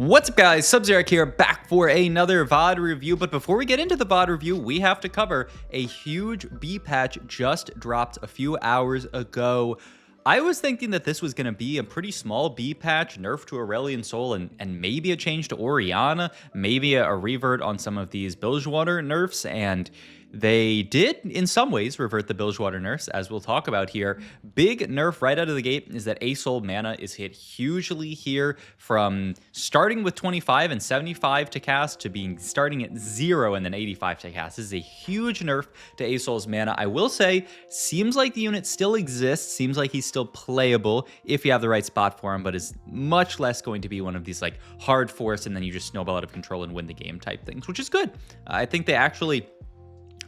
What's up, guys? Sub-Zero here, back for another VOD review. But before we get into the VOD review, we have to cover a huge B patch just dropped a few hours ago. I was thinking that this was going to be a pretty small B patch, nerf to Aurelion Sol, and maybe a change to Orianna, maybe a revert on some of these Bilgewater nerfs, and they did, in some ways, revert the Bilgewater nerfs, as we'll talk about here. Big nerf right out of the gate is that A Soul mana is hit hugely here, from starting with 25 and 75 to cast to being starting at 0 and then 85 to cast. This is a huge nerf to A Soul's mana. I will say, seems like the unit still exists, seems like he's still playable if you have the right spot for him, but is much less going to be one of these like hard force and then you just snowball out of control and win the game type things, which is good. I think they actually...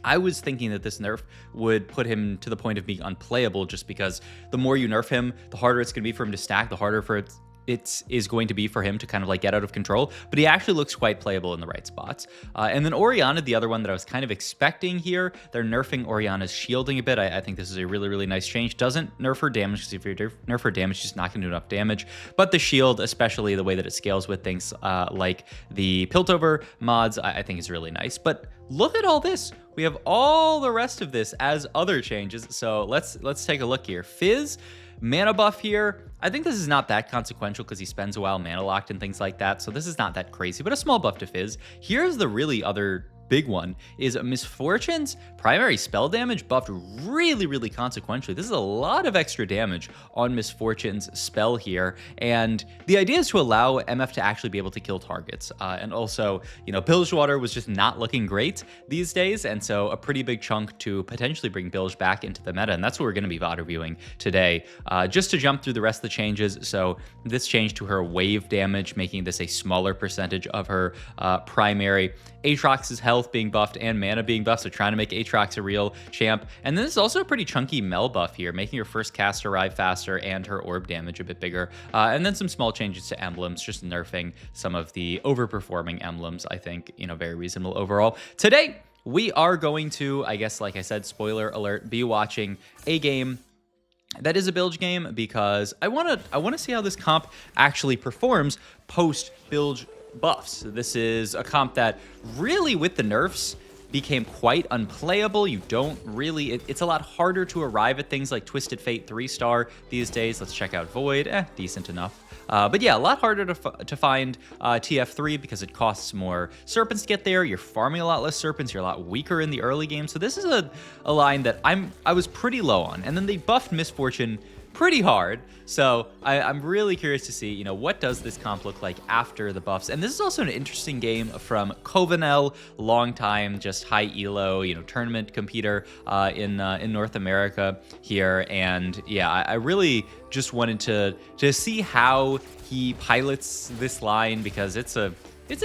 I was thinking that this nerf would put him to the point of being unplayable, just because the more you nerf him, the harder it's going to be for him to stack, the harder for it is going to be for him to kind of like get out of control. But he actually looks quite playable in the right spots. And then Orianna, the other one that I was kind of expecting here, they're nerfing Orianna's shielding a bit. I think this is a really, really nice change. Doesn't nerf her damage, because if you nerf her damage, she's not going to do enough damage. But the shield, especially the way that it scales with things like the Piltover mods, I think is really nice. But look at all this. We have all the rest of this as other changes. So let's take a look here. Fizz, mana buff here. I think this is not that consequential because he spends a while mana locked and things like that. So this is not that crazy, but a small buff to Fizz. Here's the really other big one, is Miss Fortune's primary spell damage buffed really, really consequentially. This is a lot of extra damage on Miss Fortune's spell here, and the idea is to allow MF to actually be able to kill targets. And also, you know, Bilgewater was just not looking great these days, and so a pretty big chunk to potentially bring Bilge back into the meta, and that's what we're going to be VOD reviewing today. Just to jump through the rest of the changes, so this change to her wave damage, making this a smaller percentage of her primary. Aatrox's health being buffed and mana being buffed, so trying to make Aatrox a real champ. And then there's also a pretty chunky Mel buff here, making her first cast arrive faster and her orb damage a bit bigger. And then some small changes to emblems, just nerfing some of the overperforming emblems. I think, you know, very reasonable overall. Today, we are going to, I guess, like I said, spoiler alert, be watching a game that is a Bilge game, because I want to see how this comp actually performs post Bilge buffs. This is a comp that really, with the nerfs, became quite unplayable. You don't really, it's a lot harder to arrive at things like Twisted Fate 3-star these days. Let's check out Void, decent enough. But yeah, a lot harder to find TF3 because it costs more serpents to get there. You're farming a lot less serpents. You're a lot weaker in the early game. So this is a line that I was pretty low on. And then they buffed Miss Fortune pretty hard. So I'm really curious to see, you know, what does this comp look like after the buffs. And this is also an interesting game from Kovanel, long time, just high elo, you know, tournament competitor in North America here. And yeah, I really just wanted to see how he pilots this line, because it's an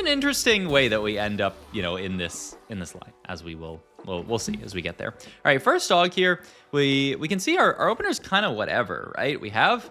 interesting way that we end up, you know, in this line, as we will. We'll see as we get there. All right, first dog here, we can see our opener's kind of whatever, right? We have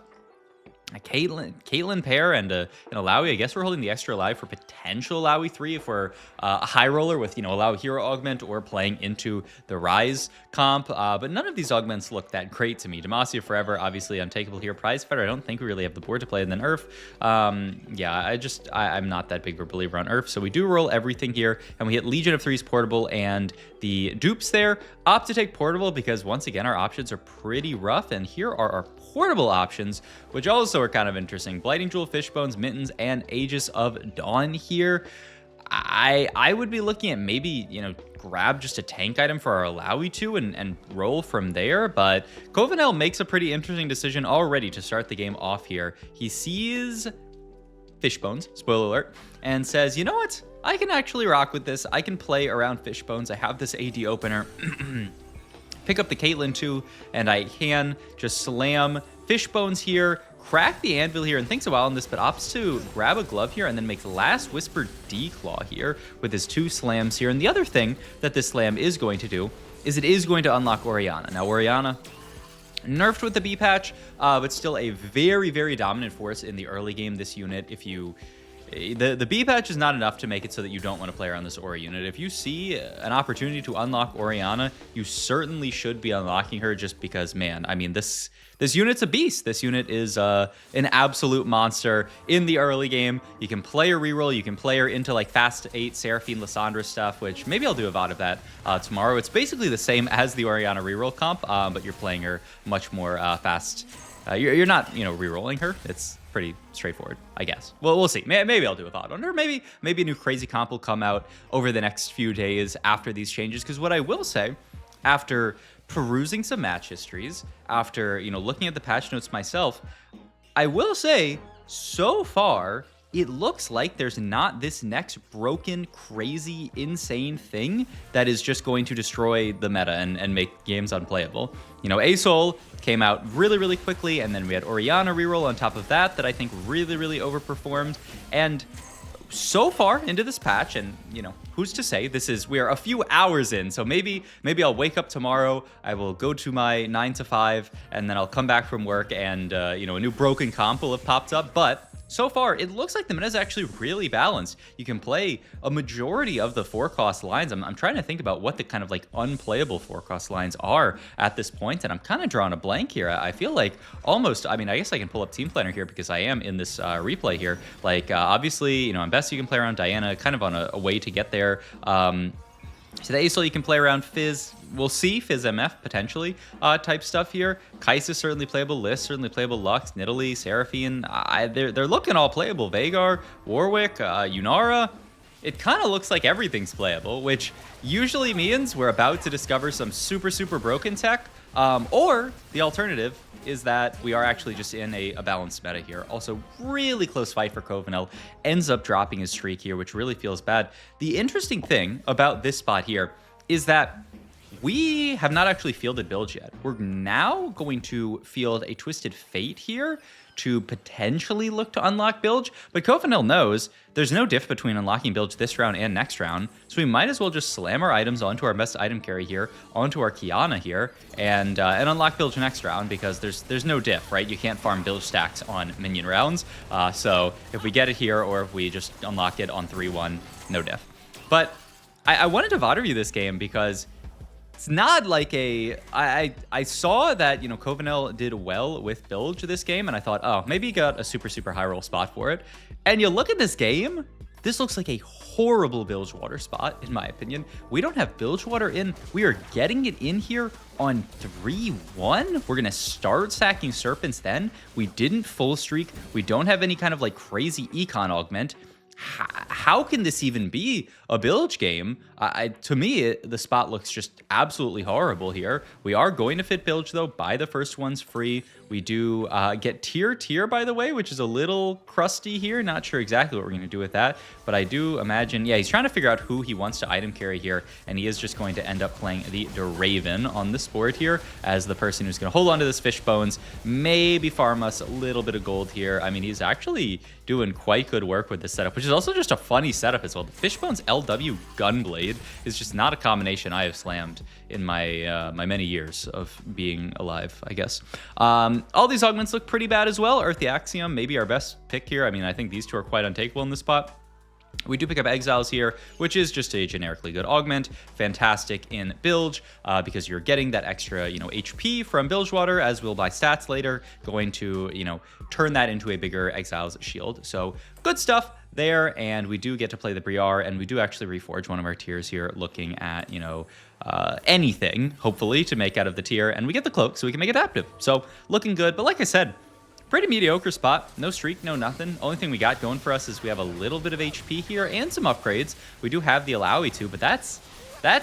a Caitlyn pair and a Lowy. I guess we're holding the extra alive for potential Lowy 3 if we're a high roller with, you know, Lowy hero augment or playing into the Rise comp. But none of these augments look that great to me. Demacia Forever, obviously untakeable here. Prize Fighter, I don't think we really have the board to play. And then Earth, yeah, I'm not that big of a believer on Earth. So we do roll everything here, and we hit Legion of Threes portable and the dupes there. Opt to take portable because, once again, our options are pretty rough. And here are our portable options, which also are kind of interesting. Blighting Jewel, Fishbones, Mittens, and Aegis of Dawn here. I would be looking at maybe, you know, grab just a tank item for our Lowy 2 and roll from there. But Kovanel makes a pretty interesting decision already to start the game off here. He sees Fishbones, spoiler alert, and says, you know what? I can actually rock with this. I can play around Fishbones. I have this AD opener. Pick up the Caitlyn 2, and I can just slam Fishbones here, crack the anvil here, and thinks a while on this, but opts to grab a glove here and then makes Last Whisper Declaw here with his 2 slams here. And the other thing that this slam is going to do is it is going to unlock Orianna. Now, Orianna, nerfed with the B patch, but still a very, very dominant force in the early game. This unit, if you the B patch is not enough to make it so that you don't want to play around this Ori unit. If you see an opportunity to unlock Orianna, you certainly should be unlocking her, just because, man, I mean, this unit's a beast. This unit is an absolute monster in the early game. You can play her reroll. You can play her into like fast 8 Seraphine Lissandra stuff, which maybe I'll do a VOD of that tomorrow. It's basically the same as the Orianna reroll comp, but you're playing her much more fast. You're not, rerolling her. It's pretty straightforward, I guess. Well, we'll see. Maybe I'll do a VOD on her. Maybe a new crazy comp will come out over the next few days after these changes. Because what I will say, after perusing some match histories, after looking at the patch notes myself, I will say so far it looks like there's not this next broken, crazy, insane thing that is just going to destroy the meta and make games unplayable. ASOL came out really, really quickly, and then we had Orianna reroll on top of that I think really, really overperformed. And so far into this patch, and who's to say, we are a few hours in, so maybe I'll wake up tomorrow, I will go to my 9 to 5, and then I'll come back from work, and a new broken comp will have popped up. But so far, it looks like the meta is actually really balanced. You can play a majority of the 4-cost lines. I'm trying to think about what the kind of like unplayable 4-cost lines are at this point, and I'm kind of drawing a blank here. I feel like almost, I guess I can pull up Team Planner here because I am in this replay here. Like, obviously, on best you can play around Diana, kind of on a way to get there. So the ASOL you can play around Fizz. We'll see Fizz MF potentially type stuff here. Kai'Sa certainly playable. Liz certainly playable. Lux, Nidalee, Seraphine. They're looking all playable. Veigar, Warwick, Yunara. It kind of looks like everything's playable, which usually means we're about to discover some super, super broken tech. Or the alternative is that we are actually just in a balanced meta here. Also, really close fight for Kovanel. Ends up dropping his streak here, which really feels bad. The interesting thing about this spot here is that we have not actually fielded builds yet. We're now going to field a Twisted Fate here to potentially look to unlock Bilge, but Kovanel knows there's no diff between unlocking Bilge this round and next round, so we might as well just slam our items onto our best item carry here, onto our Kiana here, and unlock Bilge next round, because there's no diff, right? You can't farm Bilge stacks on minion rounds, so if we get it here, or if we just unlock it on 3-1, no diff. But I wanted to VOD review this game because it's not like I saw that, Kovanel did well with Bilge this game, and I thought, oh, maybe he got a super, super high roll spot for it. And you look at this game, this looks like a horrible Bilgewater spot, in my opinion. We don't have Bilgewater in. We are getting it in here on 3-1. We're going to start sacking Serpents then. We didn't full streak. We don't have any kind of like crazy econ augment. How can this even be a Bilge game? To me, the spot looks just absolutely horrible here. We are going to fit Bilge, though. Buy the first ones free. We do get tier, by the way, which is a little crusty here. Not sure exactly what we're going to do with that, but I do imagine, yeah, he's trying to figure out who he wants to item carry here, and he is just going to end up playing the Raven on this board here as the person who's going to hold on to this fish bones, maybe farm us a little bit of gold here. I mean, he's actually doing quite good work with this setup, which is also just a funny setup as well. The Fishbones LW Gunblade is just not a combination I have slammed in my my many years of being alive, I guess. All these augments look pretty bad as well. Earth the Axiom, maybe our best pick here. I mean, I think these two are quite untakeable in this spot. We do pick up Exiles here, which is just a generically good augment. Fantastic in Bilge, because you're getting that extra, HP from Bilgewater, as we'll buy stats later, going to, turn that into a bigger Exiles shield. So good stuff there, and we do get to play the Briar, and we do actually reforge one of our tiers here, looking at, anything, hopefully, to make out of the tier, and we get the cloak, so we can make adaptive. So looking good, but like I said, pretty mediocre spot. No streak, no nothing. Only thing we got going for us is we have a little bit of HP here and some upgrades. We do have the Alawi too, but that's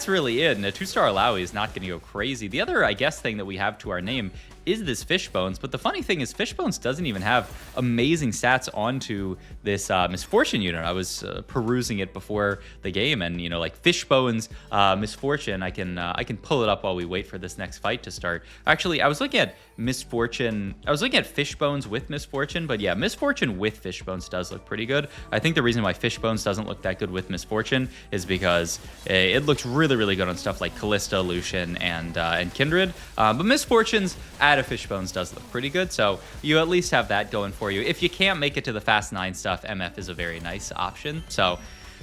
really it. And a 2-star Alawi is not going to go crazy. The other, I guess, thing that we have to our name is this Fishbones, but the funny thing is Fishbones doesn't even have amazing stats onto this Miss Fortune unit. I was perusing it before the game, and like Fishbones Miss Fortune, I can pull it up while we wait for this next fight to start. Actually, I was looking at Miss Fortune. I was looking at Fishbones with Miss Fortune, but yeah, Miss Fortune with Fishbones does look pretty good. I think the reason why Fishbones doesn't look that good with Miss Fortune is because it looks really, really good on stuff like Callista, Lucian, and Kindred. But Miss Fortune's that of Fishbones does look pretty good. So you at least have that going for you. If you can't make it to the Fast 9 stuff, MF is a very nice option. So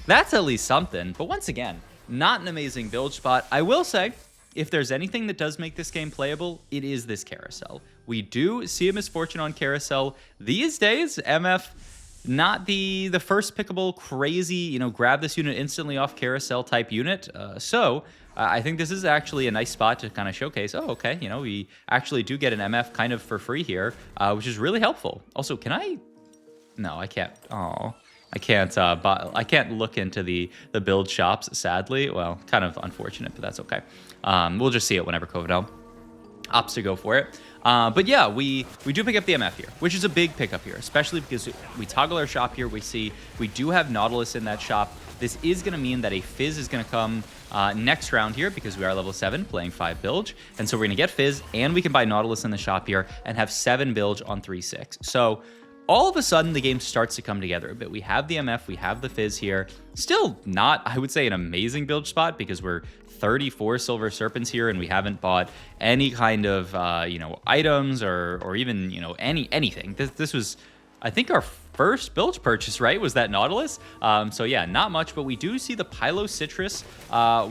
that's at least something. But once again, not an amazing build spot. I will say, if there's anything that does make this game playable, it is this carousel. We do see a Miss Fortune on carousel. These days, MF, not the first pickable, crazy, grab this unit instantly off carousel type unit. So I think this is actually a nice spot to kind of showcase, oh, okay, we actually do get an MF kind of for free here, which is really helpful. Also, can I? No, I can't. Oh, I can't look into the build shops, sadly. Well, kind of unfortunate, but that's okay. We'll just see it whenever Kovanel opts to go for it. But yeah, we do pick up the MF here, which is a big pickup here, especially because we toggle our shop here. We see we do have Nautilus in that shop. This is going to mean that a Fizz is going to come next round here because we are level 7 playing 5 Bilge. And so we're going to get Fizz and we can buy Nautilus in the shop here and have 7 Bilge on 3/6. So all of a sudden, the game starts to come together a bit. We have the MF, we have the Fizz here. Still not, I would say, an amazing build spot because we're 34 Silver Serpents here and we haven't bought any kind of, items or even, anything. This was, I think, our first Bilge purchase, right? Was that Nautilus? So yeah, not much, but we do see the Pylo Citrus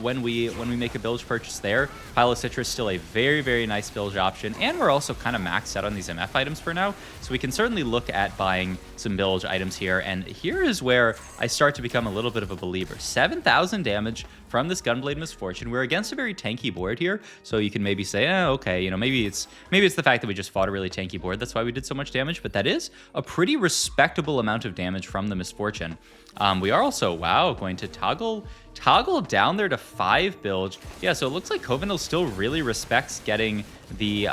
when we make a Bilge purchase there. Pylo Citrus still a very, very nice Bilge option, and we're also kind of maxed out on these MF items for now, so we can certainly look at buying some Bilge items here, and here is where I start to become a little bit of a believer. 7,000 damage from this Gunblade Miss Fortune. We're against a very tanky board here, so you can maybe say, okay, maybe it's the fact that we just fought a really tanky board. That's why we did so much damage, but that is a pretty respectable amount of damage from the Miss Fortune. We are also, going to toggle down there to 5 Bilge. Yeah, so it looks like Kovanel still really respects getting the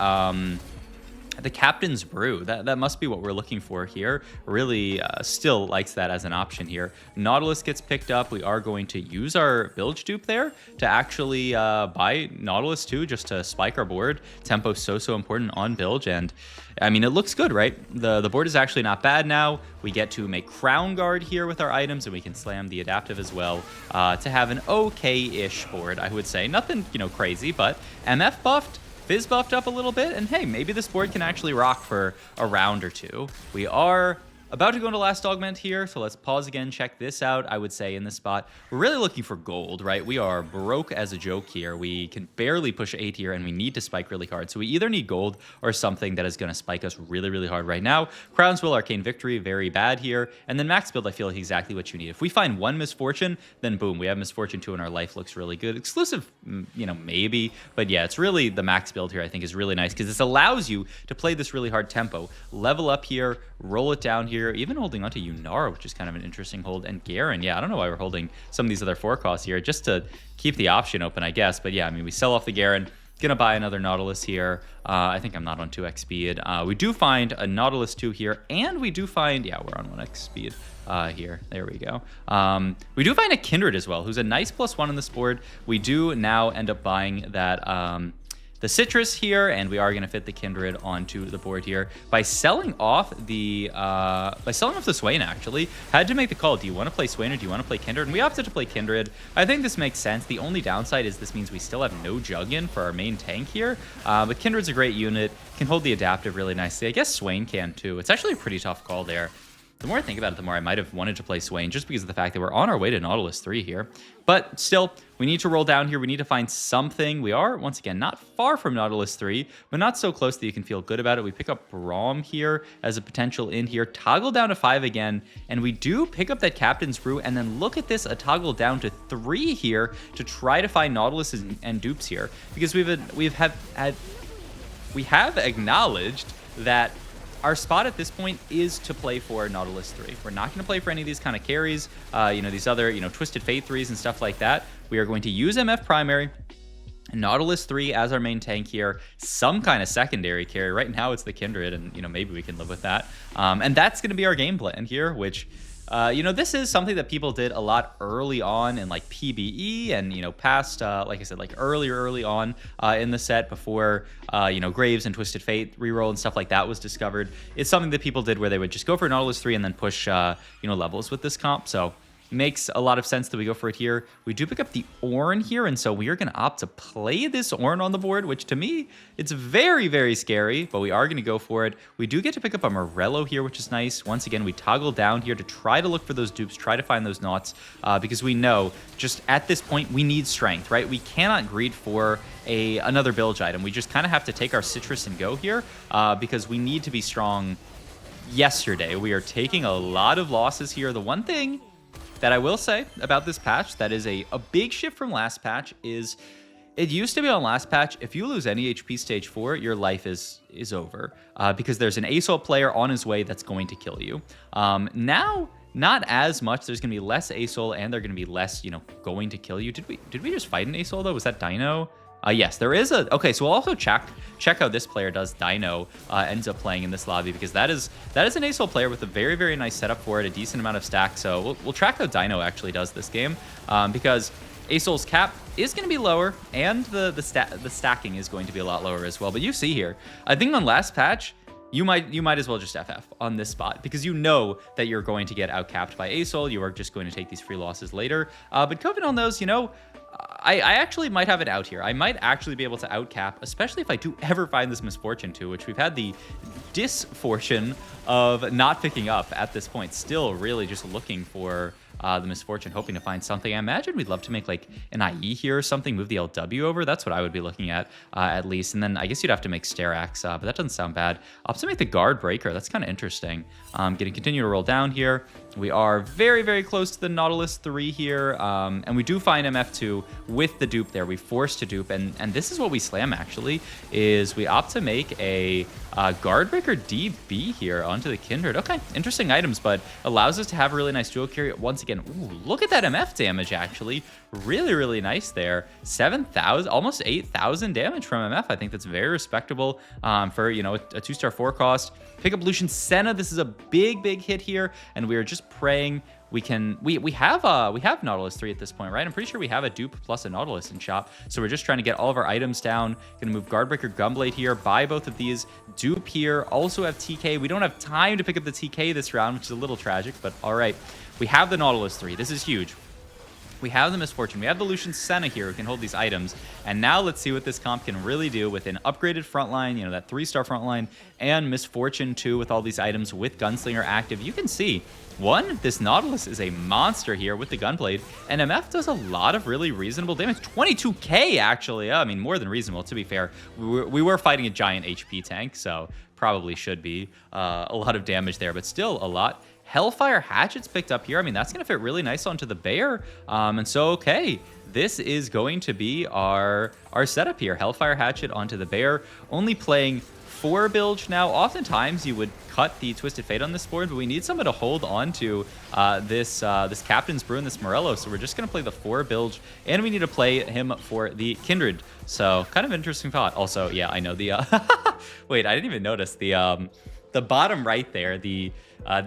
Captain's Brew. That must be what we're looking for here. Really still likes that as an option here. Nautilus gets picked up. We are going to use our Bilge dupe there to actually buy Nautilus too, just to spike our board. Tempo so important on Bilge, and I mean, it looks good, right? The board is actually not bad now. We get to make Crown Guard here with our items, and we can slam the Adaptive as well to have an okay-ish board, I would say. Nothing, crazy, but MF buffed, Fizz buffed up a little bit, and hey, maybe this board can actually rock for a round or two. We are about to go into Last Augment here, so let's pause again, check this out. I would say in this spot, we're really looking for gold, right? We are broke as a joke here. We can barely push 8 here, and we need to spike really hard. So we either need gold or something that is going to spike us really, really hard right now. Crown's Will, Arcane Victory, very bad here. And then Max Build, I feel like exactly what you need. If we find one Miss Fortune, then boom, we have Miss Fortune 2 and our life looks really good. Exclusive, maybe. But yeah, it's really the Max Build here I think is really nice because this allows you to play this really hard tempo. Level up here, roll it down here, even holding onto Yunara, which is kind of an interesting hold, and Garen. Yeah, I don't know why we're holding some of these other 4 costs here, just to keep the option open, I guess. But yeah, I mean, we sell off the Garen, gonna buy another Nautilus here. I think I'm not on 2x speed. We do find a Nautilus 2 here, and we do find, yeah, we're on 1x speed here. There we go. We do find a Kindred as well, who's a nice +1 on this board. We do now end up buying that the Citrus here, and we are going to fit the Kindred onto the board here by selling off the Swain. Actually, had to make the call. Do you want to play Swain or do you want to play Kindred? And we opted to play Kindred. I think this makes sense. The only downside is this means we still have no Juggin for our main tank here, but Kindred's a great unit, can hold the Adaptive really nicely. I guess Swain can too. It's actually a pretty tough call there. The more I think about it, the more I might have wanted to play Swain just because of the fact that we're on our way to Nautilus 3 here. But still, we need to roll down here. We need to find something. We are, once again, not far from Nautilus 3, but not so close that you can feel good about it. We pick up Braum here as a potential in here. Toggle down to 5 again, and we do pick up that Captain's Brew, and then look at this, a toggle down to 3 here to try to find Nautilus and dupes here. Because we have acknowledged that our spot at this point is to play for Nautilus 3. We're not going to play for any of these kind of carries, these other, Twisted Fate 3s and stuff like that. We are going to use MF primary, Nautilus 3 as our main tank here, some kind of secondary carry. Right now it's the Kindred, and, maybe we can live with that. And that's going to be our game plan here, which this is something that people did a lot early on in like PBE and, past, like I said, like early on in the set before, Graves and Twisted Fate reroll and stuff like that was discovered. It's something that people did where they would just go for Nautilus 3 and then push, levels with this comp. So makes a lot of sense that we go for it here. We do pick up the Ornn here, and so we are going to opt to play this Ornn on the board, which to me, it's very, very scary, but we are going to go for it. We do get to pick up a Morello here, which is nice. Once again, we toggle down here to try to look for those dupes, try to find those knots, because we know just at this point, we need strength, right? We cannot greed for another bilge item. We just kind of have to take our citrus and go here, because we need to be strong yesterday. We are taking a lot of losses here. The one thing that I will say about this patch that is a big shift from last patch is it used to be on last patch, if you lose any HP stage 4, your life is over, because there's an ASOL player on his way that's going to kill you. Now, not as much. There's going to be less ASOL, and they're going to be less, going to kill you. Did we just fight an ASOL, though? Was that Dino? Yes, there is a... Okay, so we'll also check how this player does. Dino ends up playing in this lobby, because that is an ASOL player with a very, very nice setup for it, a decent amount of stack. So we'll track how Dino actually does this game, because ASOL's cap is going to be lower, and the stacking is going to be a lot lower as well. But you see here, I think on last patch, you might as well just FF on this spot, because you know that you're going to get outcapped by ASOL. You are just going to take these free losses later. But Kovanel knows, I actually might have it out here. I might actually be able to outcap, especially if I do ever find this Miss Fortune 2, which we've had the disfortune of not picking up at this point. Still really just looking for the Miss Fortune, hoping to find something. I imagine we'd love to make like an IE here or something, move the LW over. That's what I would be looking at least. And then I guess you'd have to make Sterax, but that doesn't sound bad. I'll have to make the Guard Breaker. That's kind of interesting. Getting continue to roll down here. We are very, very close to the Nautilus 3 here, and we do find MF2 with the dupe there. We force to dupe, and this is what we slam, actually, is we opt to make a Guardbreaker DB here onto the Kindred. Okay, interesting items, but allows us to have a really nice dual carry. Once again, ooh, look at that MF damage, actually. Really, really nice there. 7,000, almost 8,000 damage from MF. I think that's very respectable for, a 2-star 4 cost. Pick up Lucian Senna. This is a big, big hit here, and we are just praying we have Nautilus 3 at this point, right? I'm pretty sure we have a dupe plus a Nautilus in shop, so we're just trying to get all of our items down. Gonna move Guardbreaker, Gunblade here, buy both of these, dupe here, also have TK. We don't have time to pick up the TK this round, which is a little tragic, but all right. We have the Nautilus 3. This is huge. We have the Miss Fortune. We have the Lucian Senna here who can hold these items. And now let's see what this comp can really do with an upgraded frontline, that 3-star frontline, and Miss Fortune 2 with all these items with Gunslinger active. You can see, one, this Nautilus is a monster here with the Gunblade, and MF does a lot of really reasonable damage. 22k, actually. I mean, more than reasonable, to be fair. We were fighting a giant HP tank, so probably should be a lot of damage there, but still a lot. Hellfire Hatchet's picked up here. I mean, that's going to fit really nice onto the Bear. And so, okay, this is going to be our setup here. Hellfire Hatchet onto the Bear. Only playing 4 bilge now. Oftentimes, you would cut the Twisted Fate on this board, but we need someone to hold on to this Captain's Brew and this Morello. So we're just going to play the 4 bilge, and we need to play him for the Kindred. So kind of interesting thought. Also, yeah, I know the... Wait, I didn't even notice the bottom right there, the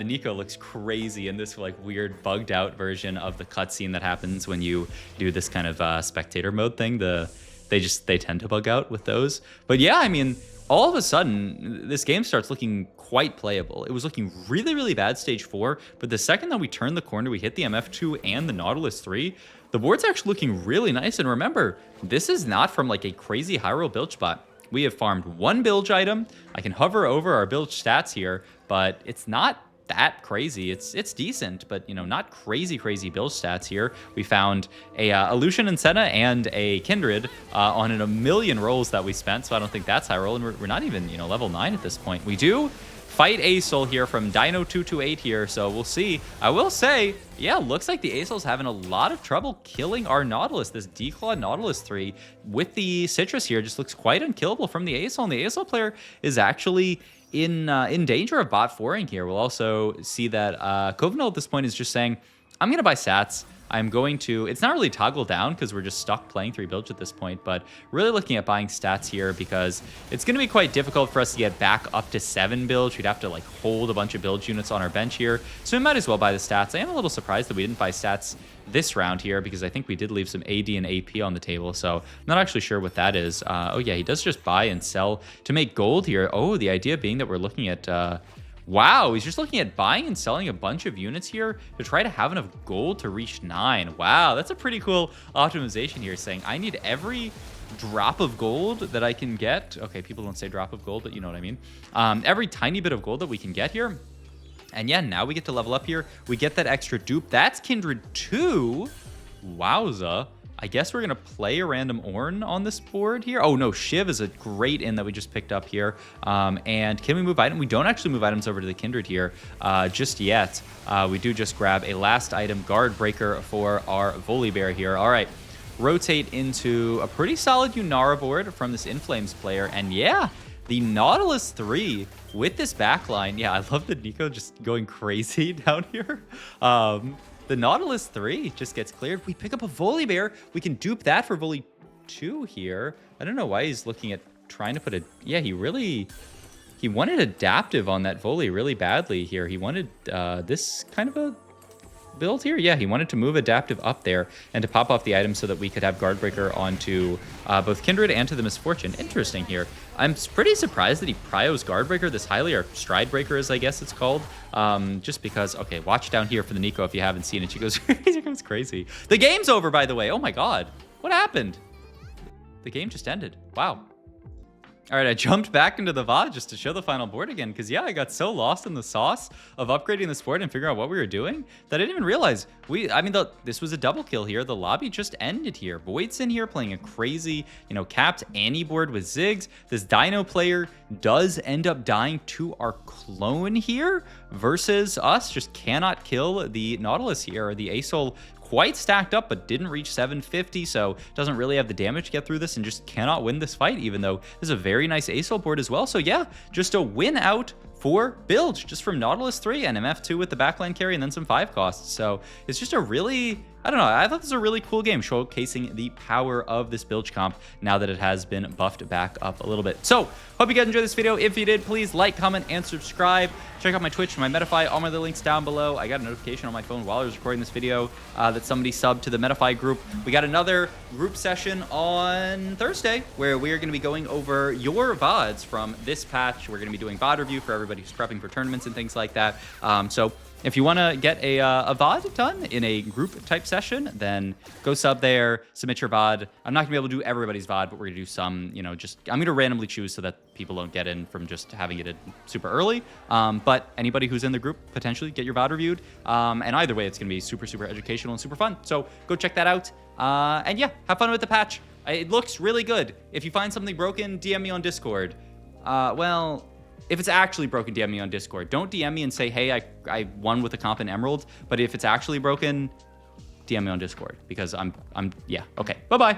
Nico looks crazy in this like weird bugged out version of the cutscene that happens when you do this kind of spectator mode thing. They tend to bug out with those. But yeah, I mean, all of a sudden this game starts looking quite playable. It was looking really, really bad stage 4, but the second that we turn the corner, we hit the MF2 and the Nautilus 3, the board's actually looking really nice. And remember, this is not from like a crazy high roll bilge spot. We have farmed 1 bilge item. I can hover over our bilge stats here, but it's not that crazy. It's decent, but not crazy bilge stats here. We found a Lucian and Senna and a Kindred on a million rolls that we spent, so I don't think that's high roll, and we're not even level 9 at this point. We do fight ASOL here from Dino228 here, so we'll see. I will say, yeah, looks like the ASOL's having a lot of trouble killing our Nautilus. This Declaw Nautilus 3 with the Citrus here just looks quite unkillable from the ASOL, and the ASOL player is actually in danger of bot 4ing here. We'll also see that Kovanel at this point is just saying, I'm going to buy sats. I'm going to, it's not really toggle down because we're just stuck playing 3 bilge at this point, but really looking at buying stats here because it's going to be quite difficult for us to get back up to 7 bilge. We'd have to like hold a bunch of bilge units on our bench here. So we might as well buy the stats. I am a little surprised that we didn't buy stats this round here because I think we did leave some AD and AP on the table. So I'm not actually sure what that is. Oh yeah, he does just buy and sell to make gold here. Oh, the idea being that we're looking at Wow, he's just looking at buying and selling a bunch of units here to try to have enough gold to reach 9. Wow, that's a pretty cool optimization here, saying I need every drop of gold that I can get. Okay, people don't say drop of gold, but you know what I mean. Every tiny bit of gold that we can get here. And yeah, now we get to level up here. We get that extra dupe. That's Kindred 2. Wowza. I guess we're going to play a random Ornn on this board here. Oh, no, Shiv is a great in that we just picked up here. And can we move item? We don't actually move items over to the Kindred here just yet. We do just grab a last item, Guard Breaker, for our Volibear here. All right, rotate into a pretty solid Unara board from this Inflames player. And yeah, the Nautilus 3 with this backline. Yeah, I love the Nico just going crazy down here. The Nautilus 3 just gets cleared. We pick up a Volibear. We can dupe that for Voli 2 here. I don't know why he's looking at trying to put a... Yeah, he wanted adaptive on that Voli really badly here. He wanted this kind of a build here. Yeah, he wanted to move adaptive up there and to pop off the item so that we could have Guardbreaker onto both Kindred and to the Miss Fortune. Interesting here. I'm pretty surprised that he prios Guardbreaker this highly, or Stridebreaker as I guess it's called. Just because, okay, watch down here for the Nico if you haven't seen it. She goes, she goes crazy. The game's over, by the way. Oh my God. What happened? The game just ended. Wow. All right, I jumped back into the VOD just to show the final board again, because yeah, I got so lost in the sauce of upgrading this board and figuring out what we were doing that I didn't even realize this was a double kill here. The lobby just ended here. Void's in here playing a crazy, capped Annie board with Ziggs. This Dino player does end up dying to our clone here versus us. Just cannot kill the Nautilus here, or the Asol. Quite stacked up, but didn't reach 750, so doesn't really have the damage to get through this and just cannot win this fight, even though this is a very nice Asol board as well. So yeah, just a win out for Bilge, just from Nautilus 3 and MF2 with the backline carry and then some 5 costs. So it's just a really, I don't know, I thought this was a really cool game showcasing the power of this Bilge comp now that it has been buffed back up a little bit. So hope you guys enjoyed this video. If you did, please like, comment, and subscribe. Check out my Twitch, my Metafy, all my other links down below. I got a notification on my phone while I was recording this video that somebody subbed to the Metafy group. We got another group session on Thursday where we are going to be going over your VODs from this patch. We're going to be doing VOD review for everybody who's prepping for tournaments and things like that. So if you want to get a VOD done in a group type session, then go sub there, submit your VOD. I'm not gonna be able to do everybody's VOD, but we're gonna do some, I'm gonna randomly choose so that people don't get in from just having it in super early. But anybody who's in the group, potentially get your VOD reviewed. And either way, it's gonna be super, super educational and super fun. So go check that out. And yeah, have fun with the patch. It looks really good. If you find something broken, DM me on Discord. Well, if it's actually broken, DM me on Discord. Don't DM me and say, hey, I won with a comp in Emerald. But if it's actually broken, DM me on Discord because yeah. Okay, bye-bye.